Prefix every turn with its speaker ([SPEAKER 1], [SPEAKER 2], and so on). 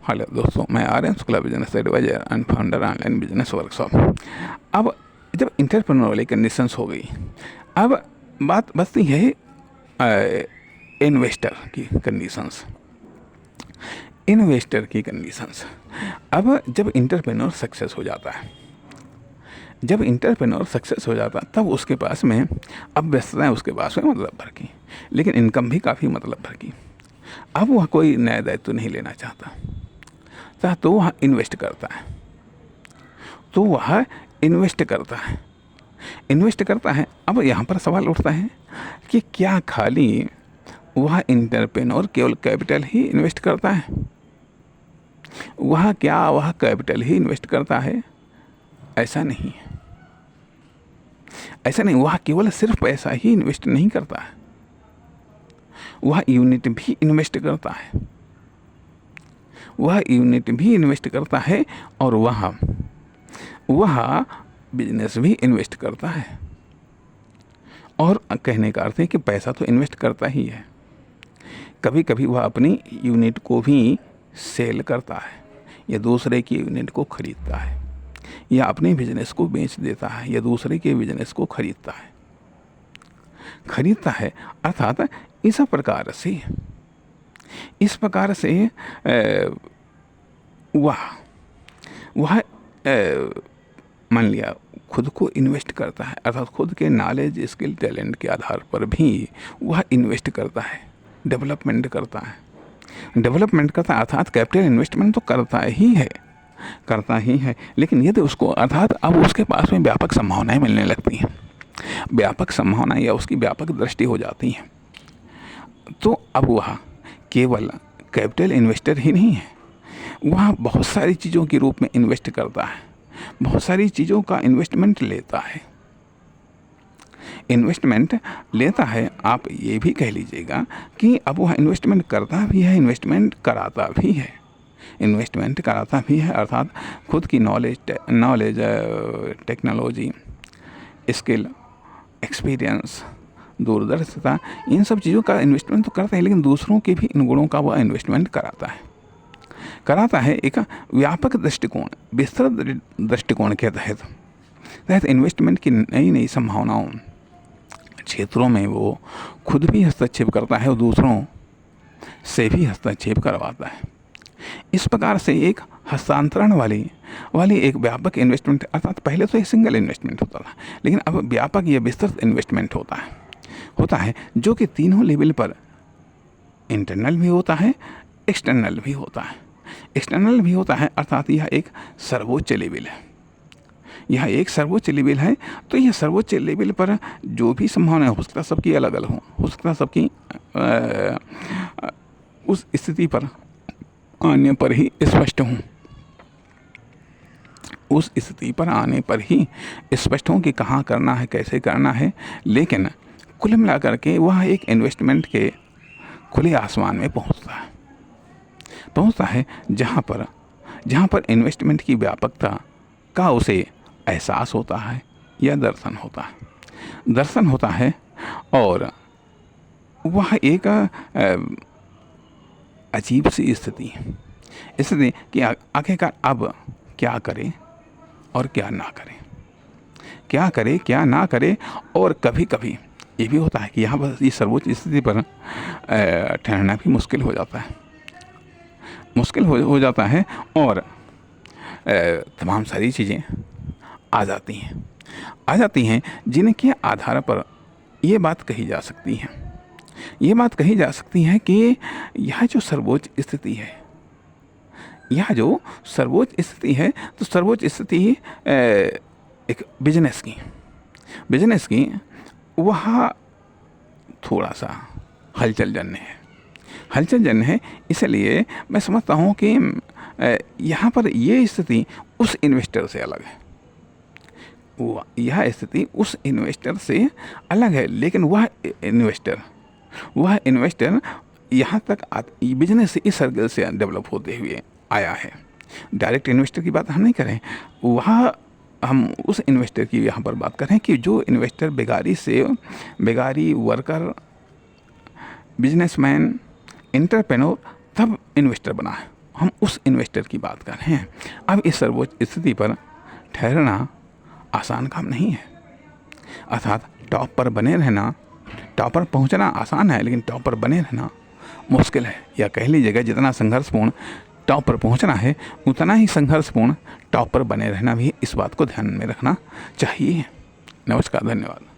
[SPEAKER 1] Hello दोस्तों, मैं Aryan Shukla, business advisor and founder online business workshop. अब जब इंटरप्रेन्योर वाली कंडीशंस हो गई, अब बात बचती है इन्वेस्टर की कंडीशंस। इन्वेस्टर की कंडीशंस, अब जब इंटरप्रेन्योर सक्सेस हो जाता है, जब इंटरप्रेन्योर सक्सेस हो जाता तब उसके पास में अब व्यस्तताएं उसके पास में मतलब भर की, लेकिन इनकम भी काफ़ी मतलब भर की। अब वह कोई नया दायित्व नहीं लेना चाहता, तो वह इन्वेस्ट करता है, तो वह इन्वेस्ट करता है, इन्वेस्ट करता है। अब यहाँ पर सवाल उठता है कि क्या खाली वह इंटरप्रेन्योर केवल कैपिटल ही इन्वेस्ट करता है? वह कैपिटल ही इन्वेस्ट करता है? ऐसा नहीं है, ऐसा नहीं। वह केवल सिर्फ पैसा ही इन्वेस्ट नहीं करता है, वह यूनिट भी इन्वेस्ट करता है, वह यूनिट भी इन्वेस्ट करता है, और वह बिजनेस भी इन्वेस्ट करता है। और कहने का अर्थ है कि पैसा तो इन्वेस्ट करता ही है, कभी कभी वह अपनी यूनिट को भी सेल करता है, या दूसरे की यूनिट को खरीदता है, या अपने बिजनेस को बेच देता है, या दूसरे के बिजनेस को खरीदता है। अर्थात इस प्रकार से वह मान लिया खुद को इन्वेस्ट करता है, अर्थात खुद के नॉलेज, स्किल, टैलेंट के आधार पर भी वह इन्वेस्ट करता है, डेवलपमेंट करता है, अर्थात कैपिटल इन्वेस्टमेंट तो करता ही है। लेकिन यदि उसको, अर्थात अब उसके पास में व्यापक संभावनाएं मिलने लगती हैं, व्यापक संभावना या उसकी व्यापक दृष्टि हो जाती है, तो अब वह केवल कैपिटल इन्वेस्टर ही नहीं है, वह बहुत सारी चीज़ों के रूप में इन्वेस्ट करता है, बहुत सारी चीज़ों का इन्वेस्टमेंट लेता है। आप ये भी कह लीजिएगा कि अब वह इन्वेस्टमेंट करता भी है, इन्वेस्टमेंट कराता भी है, अर्थात खुद की नॉलेज, टेक्नोलॉजी, स्किल, एक्सपीरियंस, दूरदर्शिता, इन सब चीज़ों का इन्वेस्टमेंट तो करता है, लेकिन दूसरों के भी इन गुणों का वह इन्वेस्टमेंट कराता है एक व्यापक दृष्टिकोण, विस्तृत दृष्टिकोण के तहत इन्वेस्टमेंट की नई संभावनाओं, क्षेत्रों में वो खुद भी हस्तक्षेप करता है और दूसरों से भी हस्तक्षेप करवाता है। इस प्रकार से एक हस्तांतरण वाली एक व्यापक इन्वेस्टमेंट, अर्थात पहले तो एक सिंगल इन्वेस्टमेंट होता था, लेकिन अब व्यापक या विस्तृत इन्वेस्टमेंट होता है जो कि तीनों लेवल पर, इंटरनल भी होता है, एक्सटर्नल भी होता है, अर्थात यह एक सर्वोच्च लेवल है। तो यह सर्वोच्च लेवल पर जो भी संभावना हो सकता है सबकी अलग अलग हो सकता है सबकी उस स्थिति पर आने पर ही स्पष्ट हो कि कहाँ करना है, कैसे करना है। लेकिन कुल मिलाकर के वह एक इन्वेस्टमेंट के खुले आसमान में पहुंचता है जहाँ पर इन्वेस्टमेंट की व्यापकता का उसे एहसास होता है या दर्शन होता है, और वह एक अजीब सी स्थिति कि आखिरकार अब क्या करे और क्या ना करे, और कभी कभी ये भी होता है कि यहाँ बस इस सर्वोच्च स्थिति पर ठहरना भी मुश्किल हो जाता है, और तमाम सारी चीज़ें आ जाती हैं जिनके आधार पर ये बात कही जा सकती है कि यह जो सर्वोच्च स्थिति है, तो सर्वोच्च स्थिति एक बिजनेस की वह थोड़ा सा हलचल जन्य है। इसलिए मैं समझता हूँ कि यहाँ पर ये स्थिति उस इन्वेस्टर से अलग है, यह स्थिति उस इन्वेस्टर से अलग है। लेकिन वह इन्वेस्टर यहाँ तक बिजनेस इस सर्कल से डेवलप होते हुए आया है। डायरेक्ट इन्वेस्टर की बात हम नहीं करें, हम उस इन्वेस्टर की यहाँ पर बात करें कि जो इन्वेस्टर बेगारी वर्कर, बिजनेसमैन, एंटरप्रेन्योर तब इन्वेस्टर बना है, हम उस इन्वेस्टर की बात कर रहे हैं। अब इस सर्वोच्च स्थिति पर ठहरना आसान काम नहीं है, अर्थात टॉप पर बने रहना, टॉप पर पहुंचना आसान है लेकिन टॉप पर बने रहना मुश्किल है, या कह लीजिएगा जितना संघर्षपूर्ण टॉप पर पहुंचना है उतना ही संघर्षपूर्ण टॉप पर बने रहना भी, इस बात को ध्यान में रखना चाहिए। नमस्कार, धन्यवाद।